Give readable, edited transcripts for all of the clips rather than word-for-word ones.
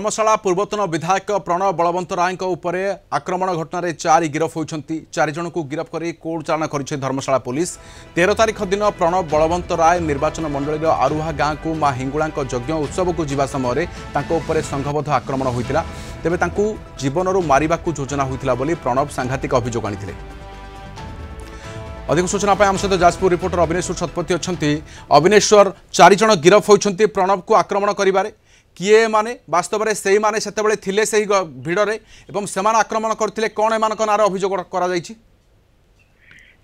धर्मशाला पूर्वतन विधायक प्रणव बलवंत राय आक्रमण घटन 4 गिरफ होती। 4 जन को गिरफ कर कोर्ट चालाण कर धर्मशाला पुलिस। 13 तारीख दिन प्रणव बलवंत राय निर्वाचन मंडल आरुहा गाँव को माँ हिंगुला यज्ञ उत्सव को जीवा समय संघबद्ध आक्रमण होता। तेबे जीवन मारिबा योजना होता प्रणव सांघातिक अभियोग आनी। अधिक सूचना आम सहित जाजपुर रिपोर्टर अविनेश्वर शतपथी अच्छा। अविनेश्वर 4 जन गिरफ होती प्रणव को आक्रमण करिबारे। किए माने वास्तव में से माने सेतेबेले थिले सेही भिड़रे एवं सेमान आक्रमण करथिले कोन एमान नार अभियोग करा जायछि?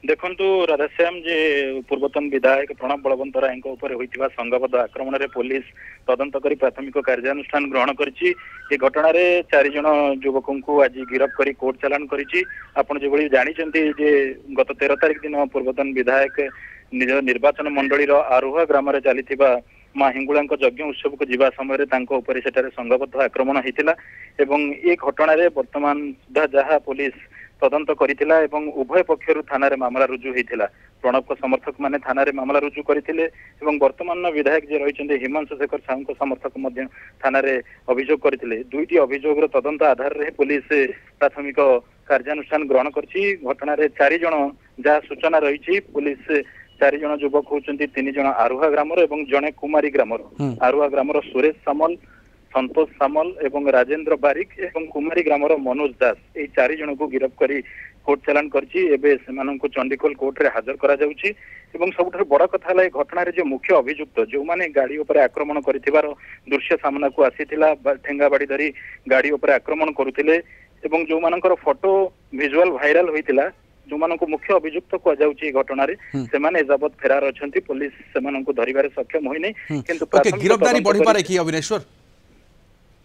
देखंतु राधाश्याम जे पूर्वतन विधायक प्रणव बलवंत राय ऊपर होइतिबा संघबद्ध आक्रमण रे पुलिस तदंत करी प्राथमिक कार्यानुष्ठान ग्रहण करिछि। ए घटना रे 4 जन युवकों को आज गिरफ करी कोर्ट चालान करिछि। आपण जे बळी जानिचंती जे गत 13 तारिख दिन पूर्वतन विधायक निज निर्वाचन मंडलीर आरुहा ग्राम रे चलीथिबा माँ हिंगुला यज्ञ उत्सव को जीवा समय संघबद्ध आक्रमण होता। ए घटन वर्तमान सुधा जहाँ पुलिस तदंत करिथिला एवं उभय पक्षर थाना मामला रुजु होता। प्रणव को समर्थक माने थाना मामला रुजु करथिले एवं वर्तमान विधायक जे रहिचंदे हिमांशु शेखर साहू को समर्थक मध्य थाना अभियोग करथिले। दुईटी अभियोग तदंत आधार रे पुलिस प्राथमिक कार्यानुष्ठान ग्रहण करछि। घटना रे 4 जन जहाँ सूचना रही पुलिस 4 जन युवक होचंती 3 जन आरुहा ग्रामर एवं जने कुमारी ग्रामर। आरुहा ग्रामर सुरेश सामल, संतोष सामल एवं राजेंद्र बारिक एवं कुमारी ग्रामर मनोज दास। ए 4 जन को गिरफ करी कोर्ट चालान करछि। एबे सेमानंको चंडीखोल कोर्ट रे हाजर करा जाउछि। एवं सबुठार बड़ कथा है घटना रे जो मुख्य अभियुक्त जो माने गाड़ी ऊपर आक्रमण करथिबार दृश्य सामना को आसीथिला। ठेंगा बाड़ी धरी गाड़ी ऊपर आक्रमण करुथिले एवं जो मानकर फोटो विजुअल वायरल होइतिला जो मानक मुख्य अभियुक्त कहुची घटना से एजाबत फेरार अच्छा। पुलिस से धरवे सक्षम होई नै किंतु गिरफ्तारी बढ़ी पारे कि अविनेश्वर?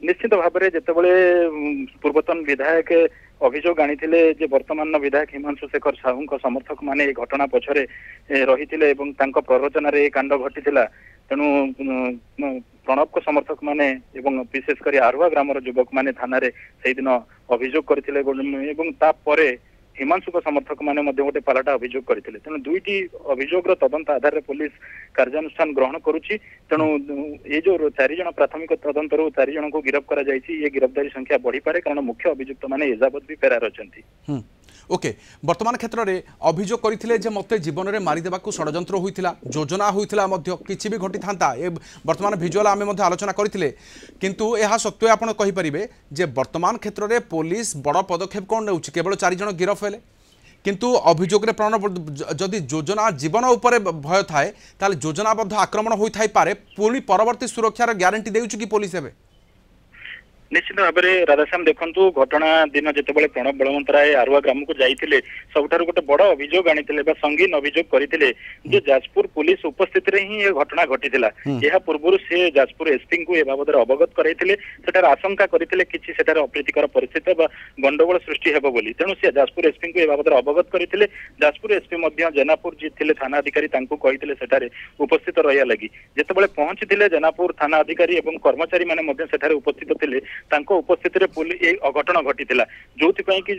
निश्चित भाव में जितेबाला पूर्वतन विधायक अभियोग आनी जे वर्तमान विधायक हिमांशु शेखर साहू समर्थक माने घटना पछरे रही प्ररोचन कांड घटी। तेणु प्रणव को समर्थक माने एवं विशेषकर आरुहा ग्रामर युवक माने थाना से दिन अभियोग करते। हिमांशु को समर्थक माने गोटे पालाटा अभियोग करते। तेणु दुईटी अभियोग तदंत आधार पुलिस कार्यानुष्ठान ग्रहण करुच्ची। तेणु ये जो 4 जन प्राथमिक तदंतर 4 जन को गिरफ्त करा जायछि। ये गिरफ्तारी संख्या बढ़ी पारे कारण मुख्य अभियुक्त माने एजाबत भी फेरार अछंती। ओके वर्तमान क्षेत्र में अभियोग करथिले जे मते जीवन में मारिदेवा षड्यंत्र होइथिला, योजना होइथिला, किछि भी घटी थांता। ए वर्तमान भिजुअल आमे मध्ये आलोचना करथिले किंतु एहा सत्वे आपण कहि परिबे जे वर्तमान क्षेत्र में पुलिस बड़ पदक्षेप कोन नेउछि? केवल 4 जन गिरफ हेले किंतु अभियोग रे प्रणव जदि योजना जीवन उपर भय थाए ताले योजनाबद्ध आक्रमण होई थाई पारे। पुणी परवर्ती सुरक्षार ग्यारंटी देउछि कि पुलिस हेबे? निश्चित भाव में राधाश्याम देखु घटना दिन जितेबाला प्रणव बलवंत राय आरुआ ग्राम को जाइए सबुठ गोटे बड़ अभियोग आनी संगीन अभियोग करते जे जाजपुर पुलिस उपस्थित ही ये घटना घटी। यह पूर्व से जाजपुर एसपी को ए बाबद अवगत कराइले। सेठार आशंका करते कि अप्रीतिकर परिस्थिति गंडगोल सृष्टि हेब बोली। तेणु से जाजपुर एसपी को ए बाबद अवगत करते। जाजपुर एसपी जेनापुर जी थे थाना अधिकारी कहते सेठारे उपस्थित रहा लगी। जितेबाला पहुंची जेनापुर थाना अधिकारी और कर्मचारी मैंने उपस्थित थे उपस्थित अघटन घटी जो कि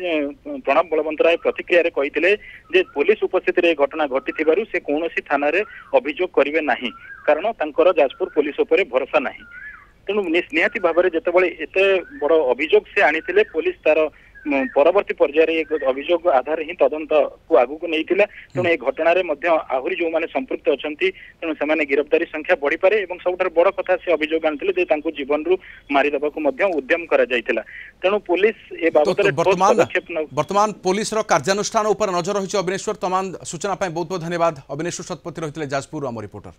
प्रणव बलवंत राय प्रतिक्रिया कहते पुलिस उपस्थित घटना घटी से कौन थाना अभियोग करेंगे ना कारण तांकर जाजपुर पुलिस उपर भरोसा ना। तेणु निहाती भाव में जितेबाला एत बड़ अभियोग से आनी पुलिस तार परवर्ती पर्याय अभियोग आधार ही तदंत को आगू को नहीं। तेणु ये घटना आहरी जो मैंने संपृक्त अच्छा तेणु से गिरफ्तारी संख्या बढ़ी पारे। सबुठार बड़ कथा से अभियोग आनी जीवन रु मारिदेवा उद्यम करा जायतिला। तेणु पुलिस ए बाबद वर्तमान पुलिस कार्यानुष्ठान उपर नजर रही। अविनेश्वर तमाम सूचना बहुत बहुत धन्यवाद। अविनेश्वर शतपथी रही जाजपुर आम रिपोर्टर।